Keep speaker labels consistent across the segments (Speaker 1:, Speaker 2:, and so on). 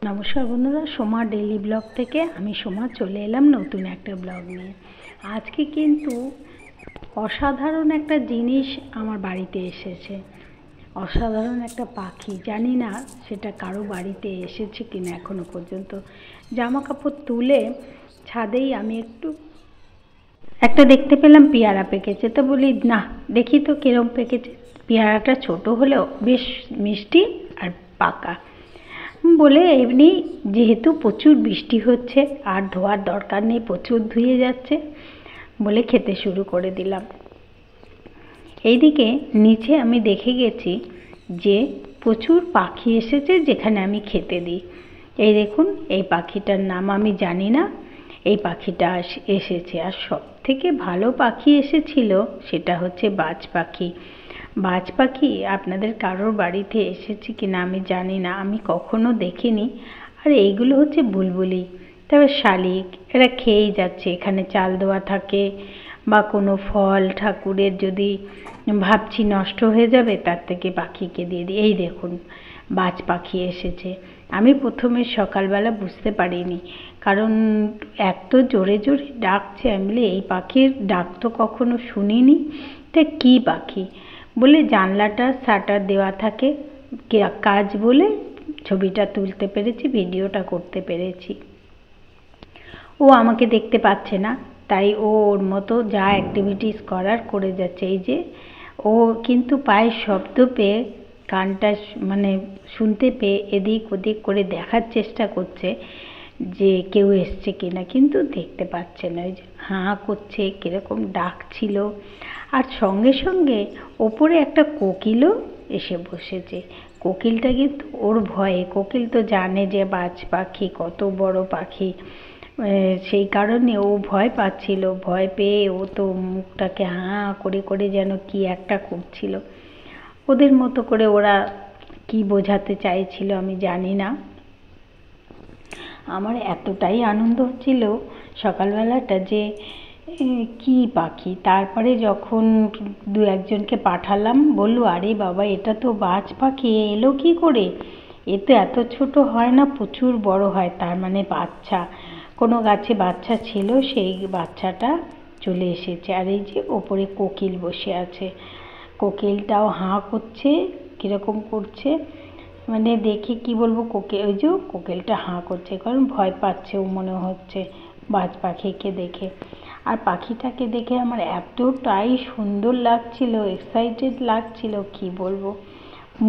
Speaker 1: নমস্কার বন্ধুরা, Soma daily blog থেকে আমি সোমা চলে এলাম নতুন একটা ব্লগ নিয়ে। আজকে কিন্তু অসাধারণ একটা জিনিস আমার বাড়িতে এসেছে। অসাধারণ একটা পাখি, জানি না সেটা কারো বাড়িতে এসেছে কিনা এখনো পর্যন্ত। জামা কাপড় তুলে ছাদেই আমি একটা দেখতে পেলাম পেয়ারা পেকেছে, তো বলি না দেখি তো কিরম পেকেছে। পেয়ারাটা ছোট হলেও বেশ মিষ্টি আর পাকা বলে এমনি, যেহেতু প্রচুর বৃষ্টি হচ্ছে আর ধোয়ার দরকার নেই, প্রচুর ধুয়ে যাচ্ছে বলে খেতে শুরু করে দিলাম। এইদিকে নিচে আমি দেখে গেছি যে প্রচুর পাখি এসেছে যেখানে আমি খেতে দিই। এই দেখুন, এই পাখিটার নাম আমি জানি না, এই পাখিটা এসেছে। আর সব থেকে ভালো পাখি এসেছিল সেটা হচ্ছে বাজ পাখি। বাজ পাখি আপনাদের কারোর বাড়িতে এসেছে কিনা আমি জানি না, আমি কখনো দেখিনি। আর এইগুলো হচ্ছে বুলবুলি, তবে শালিক, এরা খেয়েই যাচ্ছে। এখানে চাল দেওয়া থাকে বা কোনো ফল ঠাকুরের যদি ভাবছি নষ্ট হয়ে যাবে, তার থেকে পাখিকে দিয়ে দিই। এই দেখুন বাজ পাখি এসেছে। আমি প্রথমে সকালবেলা বুঝতে পারিনি, কারণ এত জোরে জোরে ডাকছে। আমি বলি এই পাখির ডাক তো কখনো শুনিনি, তা কী পাখি বলে জানলাটা শাটার দেওয়া থাকে কাজ বলে ছবিটা তুলতে পেরেছি, ভিডিওটা করতে পেরেছি। ও আমাকে দেখতে পাচ্ছে না, তাই ও ওর মতো যা অ্যাক্টিভিটিস করার করে যাচ্ছে। এই যে ও কিন্তু পায়ের শব্দ পেয়ে, কানটা মানে শুনতে পেয়ে এদিক ওদিক করে দেখার চেষ্টা করছে যে কেউ এসছে কিনা, কিন্তু দেখতে পাচ্ছে না। ওই যে হাঁ করছে, কীরকম ডাকছিল। আর সঙ্গে সঙ্গে ওপরে একটা কোকিলও এসে বসেছে। কোকিলটা কিন্তু ওর ভয়ে, কোকিল তো জানে যে বাজ পাখি কত বড় পাখি, সেই কারণে ও ভয় পাচ্ছিল। ভয় পেয়ে ও তো মুখটাকে হাঁ করে করে যেন কি একটা করছিল। ওদের মতো করে ওরা কি বোঝাতে চাইছিল আমি জানি না। আমার এতটাই আনন্দ হচ্ছিল সকালবেলাটা যে কি পাখি। তারপরে যখন দু একজনকে পাঠালাম, বললো আরে বাবা এটা তো বাজ পাখি, এলো কি করে? এ তো এত ছোট হয় না, প্রচুর বড় হয়। তার মানে বাচ্চা, কোনো গাছে বাচ্চা ছিল, সেই বাচ্চাটা চলে এসেছে। আর এই যে ওপরে কোকিল বসে আছে, কোকিলটাও হাঁ করছে, কীরকম করছে মানে দেখে কি বলবো। ওই যে কোকিলটা হাঁ করছে, কারণ ভয় পাচ্ছে ও মনে হচ্ছে বাজ পাখিকে দেখে। আর পাখিটাকে দেখে আমার এতটাই সুন্দর লাগছিল, এক্সাইটেড লাগছিল কি বলবো।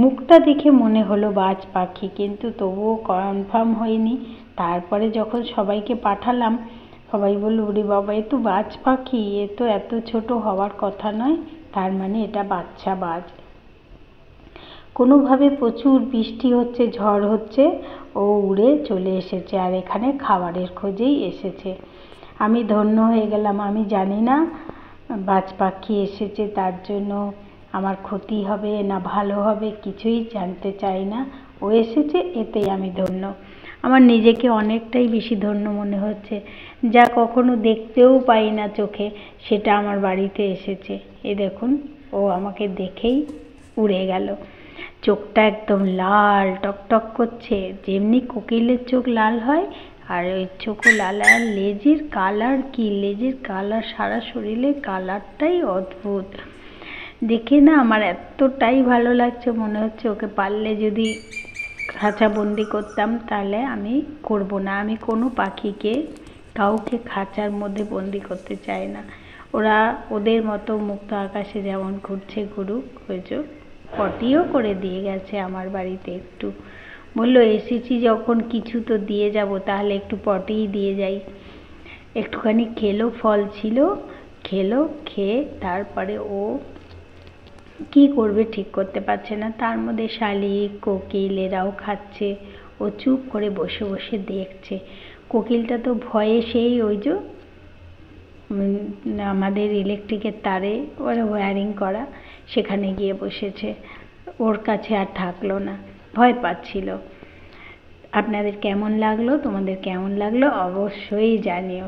Speaker 1: মুখটা দেখে মনে হলো বাজ পাখি, কিন্তু তবুও কনফার্ম হয়নি। তারপরে যখন সবাইকে পাঠালাম, সবাই বলল ওরে বাবা এ তো বাজ পাখি, এ তো এত ছোট হওয়ার কথা নয়, তার মানে এটা বাচ্চা বাজ। কোনোভাবে প্রচুর বৃষ্টি হচ্ছে, ঝড় হচ্ছে, ও উড়ে চলে এসেছে আর এখানে খাবারের খোঁজেই এসেছে। আমি ধন্য হয়ে গেলাম। আমি জানি না বাজ পাখি এসেছে তার জন্য আমার ক্ষতি হবে না ভালো হবে, কিছুই জানতে চাই না। ও এসেছে এতেই আমি ধন্য। আমার নিজেকে অনেকটাই বেশি ধন্য মনে হচ্ছে, যা কখনো দেখতেও পাই না চোখে, সেটা আমার বাড়িতে এসেছে। এই দেখুন, ও আমাকে দেখেই উড়ে গেল। চোখটা একদম লাল টকটক করছে, যেমনি কোকিলের চোখ লাল হয়, আর ওই চোখও লাল। আর লেজের কালার কি, লেজের কালার সারা শরীরের কালারটাই অদ্ভুত। দেখে না আমার এতটাই ভালো লাগছে, মনে হচ্ছে ওকে পারলে যদি খাঁচাবন্দি করতাম তাহলে আমি করব না। আমি কোনো পাখিকে কাউকে খাঁচার মধ্যে বন্দি করতে চাই না। ওরা ওদের মতো মুক্ত আকাশে যেমন ঘুরছে ঘুরুক। হয়েছে পটিও করে দিয়ে গেছে আমার বাড়িতে, একটু বললো এসেছি যখন কিছু তো দিয়ে যাব, তাহলে একটু পটিই দিয়ে যাই। একটুখানি খেলো, ফল ছিল খেলো, খেয়ে তারপরে ও কি করবে ঠিক করতে পারছে না। তার মধ্যে শালিক কোকিল এরাও খাচ্ছে, ও চুপ করে বসে বসে দেখছে। কোকিলটা তো ভয়ে সেই ওই যে আমাদের ইলেকট্রিকের তারে ওরা ওয়্যারিং করা, সেখানে গিয়ে বসেছে। ওর কাছে আর থাকলো না, ভয় পাচ্ছিল। আপনাদের কেমন লাগলো, তোমাদের কেমন লাগলো অবশ্যই জানিও।